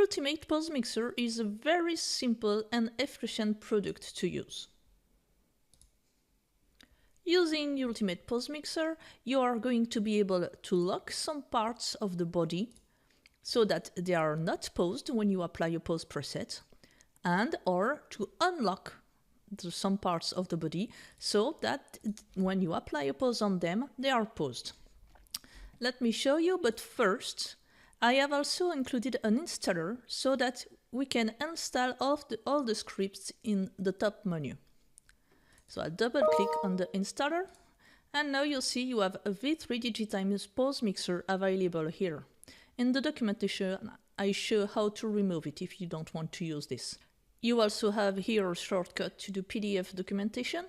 Ultimate Pose Mixer is a very simple and efficient product to use. Using Ultimate Pose Mixer, you are going to be able to lock some parts of the body so that they are not posed when you apply a pose preset, and or to unlock some parts of the body so that when you apply a pose on them, they are posed. Let me show you, but first, I have also included an installer so that we can install all the scripts in the top menu. So I'll double click on the installer, and now you'll see you have a V3Digitimes Pose Mixer available here. In the documentation, I show how to remove it if you don't want to use this. You also have here a shortcut to the PDF documentation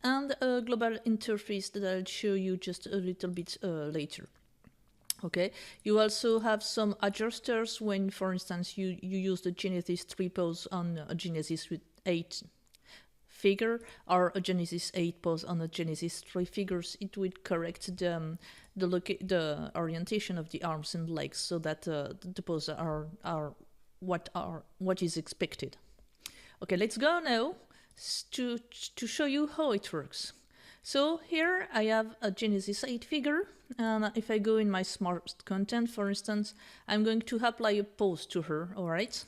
and a global interface that I'll show you just a little bit later. Okay, you also have some adjusters when, for instance, you use the Genesis 3 pose on a Genesis 8 figure or a Genesis 8 pose on a Genesis 3 figures. It will correct the orientation of the arms and legs so that the poses are what is expected. Okay, let's go now to show you how it works. So here I have a Genesis 8 figure, and if I go in my smart content, for instance, I'm going to apply a pose to her, all right?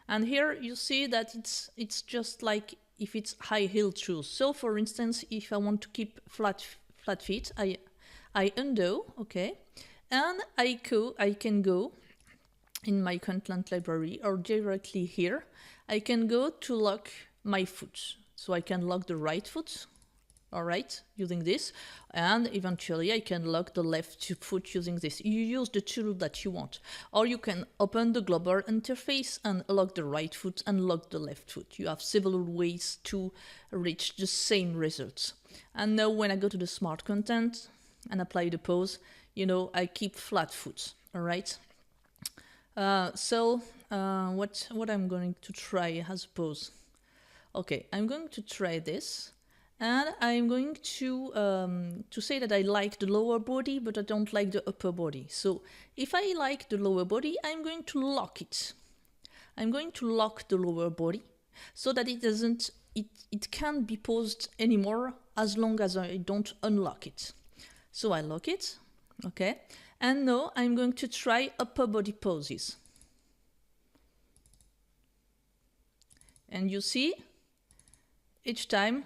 And here you see that it's just like if it's high heel shoes. So for instance, if I want to keep flat feet, I undo, okay? And I can go in my content library or directly here. I can go to lock my foot. So I can lock the right foot, all right, using this, and eventually I can lock the left foot using this. You use the tool that you want, or you can open the global interface and lock the right foot and lock the left foot. You have several ways to reach the same results. And now when I go to the smart content and apply the pose, you know, I keep flat foot, all right? What I'm going to try as a pose. Okay, I'm going to try this. And I'm going to say that I like the lower body, but I don't like the upper body. So if I like the lower body, I'm going to lock it. I'm going to lock the lower body so that it can't be posed anymore as long as I don't unlock it. So I lock it, okay? And now I'm going to try upper body poses. And you see, each time,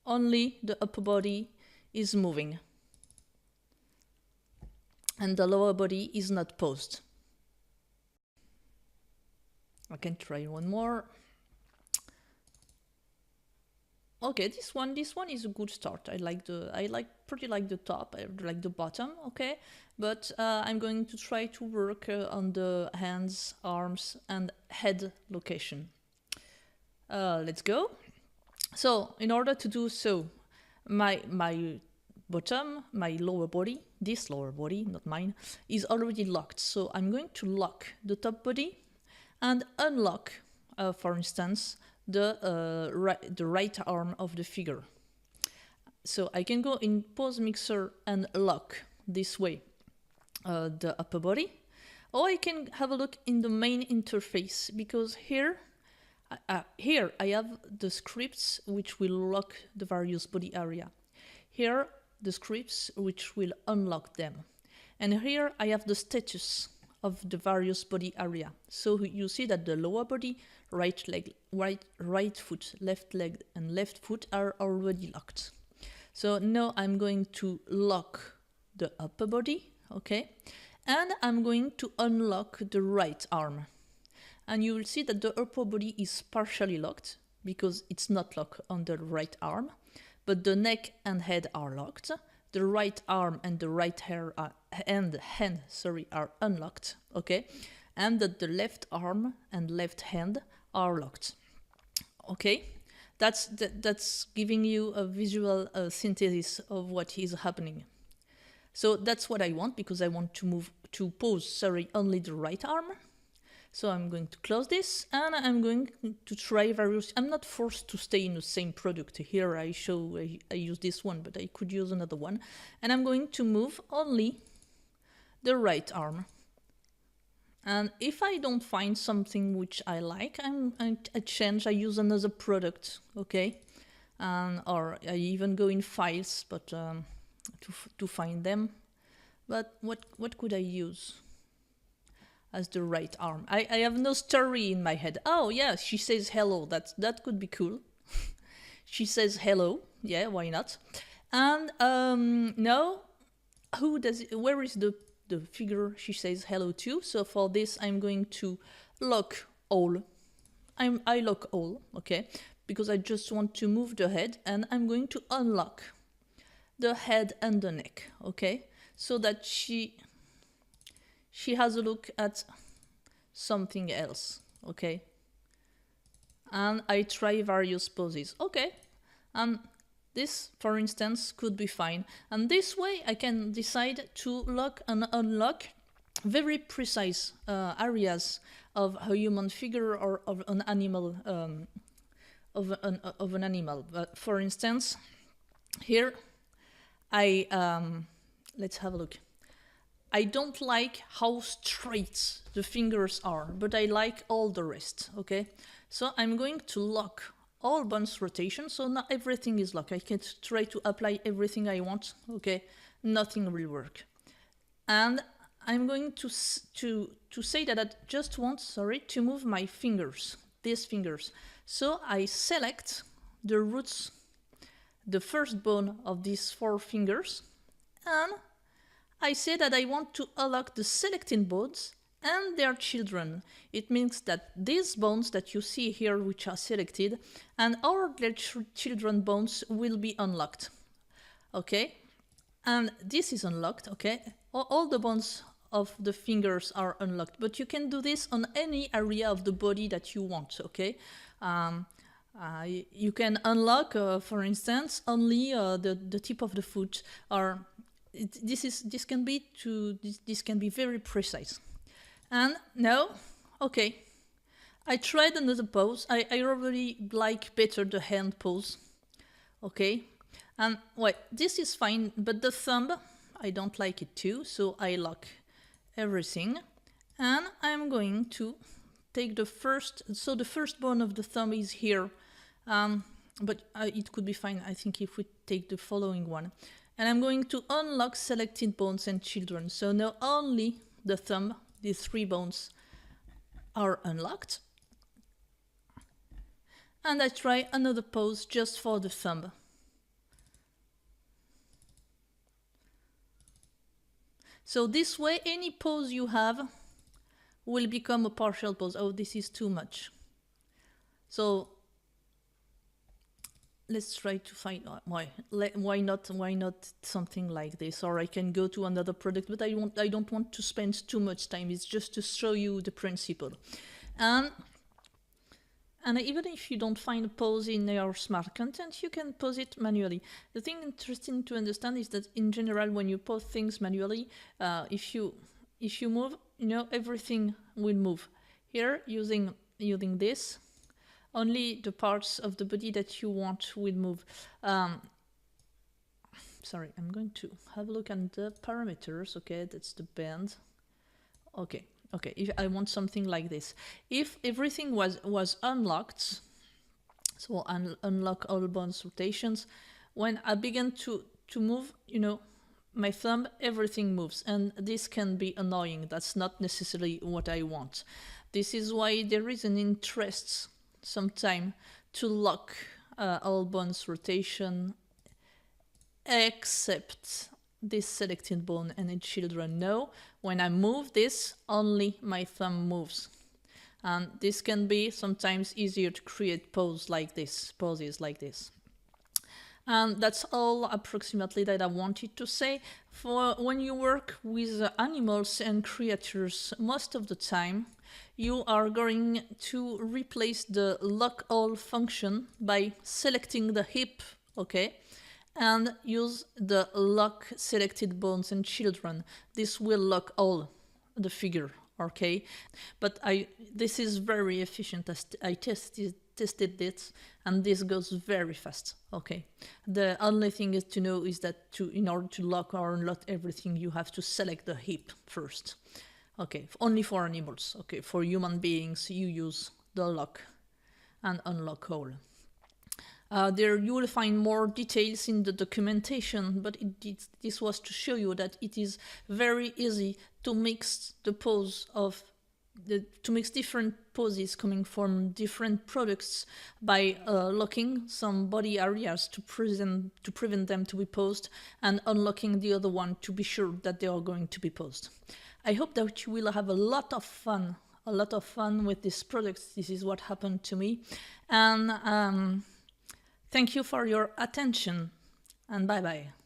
only the upper body is moving and the lower body is not posed. I can try one more. Okay, this one is a good start. I pretty like the top, I like the bottom, okay? But I'm going to try to work on the hands, arms and head location. Let's go. So in order to do so, my bottom, my lower body, this lower body, not mine, is already locked. So I'm going to lock the top body and unlock, for instance, the right arm of the figure. So I can go in Pose Mixer and lock this way the upper body, or I can have a look in the main interface, because here I have the scripts which will lock the various body area. Here, the scripts which will unlock them. And here I have the status of the various body area. So you see that the lower body, right leg, right foot, left leg, and left foot are already locked. So now I'm going to lock the upper body, okay? And I'm going to unlock the right arm. And you will see that the upper body is partially locked because it's not locked on the right arm, but the neck and head are locked. The right arm and the right hand are unlocked, okay? And that the left arm and left hand are locked, okay? That's giving you a visual synthesis of what is happening. So that's what I want, because I want to pose only the right arm. So I'm going to close this, and I'm going to try various. I'm not forced to stay in the same product. Here I use this one, but I could use another one. And I'm going to move only the right arm. And if I don't find something which I like, I change, I use another product, okay? Or I even go in files, but to find them. But what could I use as the right arm? I have no story in my head. Oh yeah, she says hello. That could be cool. She says hello. Yeah, why not? And no, who does it, where is the figure she says hello to? So for this, I'm going to lock all. I lock all, okay, because I just want to move the head, and I'm going to unlock the head and the neck, okay, so that she has a look at something else, okay. And I try various poses, okay, and this, for instance, could be fine. And this way I can decide to lock and unlock very precise areas of a human figure or of an animal, of an animal. But for instance, here let's have a look. I don't like how straight the fingers are, but I like all the rest, okay? So I'm going to lock all bones rotation, so not everything is locked. I can try to apply everything I want, okay? Nothing will work. And I'm going to say that I just want, to move my fingers, these fingers. So I select the roots, the first bone of these 4 fingers, and I say that I want to unlock the selected bones and their children. It means that these bones that you see here, which are selected, and all their children bones will be unlocked. Okay? And this is unlocked, okay? All the bones of the fingers are unlocked, but you can do this on any area of the body that you want, okay? You can unlock, for instance, only the tip of the foot, or this can be very precise. And now, okay, I tried another pose. I really like better the hand pose, okay? And well, this is fine, but the thumb, I don't like it too, so I lock everything. And I'm going to take the first bone of the thumb is here, but it could be fine, I think, if we take the following one. And I'm going to unlock selected bones and children. So now only the thumb, these 3 bones, are unlocked. And I try another pose just for the thumb. So this way, any pose you have will become a partial pose. Oh, this is too much. So let's try to find why not something like this, or I can go to another product, but I don't want to spend too much time. It's just to show you the principle. And even if you don't find a pose in your smart content, you can pose it manually. The thing interesting to understand is that in general, when you pose things manually, if you move, everything will move. Here, using this, only the parts of the body that you want will move. Sorry, I'm going to have a look at the parameters. Okay, that's the band. Okay, if I want something like this. If everything was unlocked, so unlock all bones rotations, when I begin to move, my thumb, everything moves, and this can be annoying. That's not necessarily what I want. This is why there is an interest sometime to lock all bones rotation, except this selected bone and its children. No, when I move this, only my thumb moves. And this can be sometimes easier to create poses like this. And that's all approximately that I wanted to say. For when you work with animals and creatures, most of the time you are going to replace the lock all function by selecting the hip, okay, and use the lock selected bones and children. This will lock all the figure, okay? But this is very efficient. I tested this, and this goes very fast, okay? The only thing is to know is that in order to lock or unlock everything, you have to select the hip first. Okay, only for animals. Okay, for human beings, you use the lock and unlock all. There you will find more details in the documentation, but this was to show you that it is very easy to mix the pose of to mix different poses coming from different products by locking some body areas to prevent them to be posed and unlocking the other one to be sure that they are going to be posed. I hope that you will have a lot of fun with these products. This is what happened to me, and thank you for your attention, and bye bye.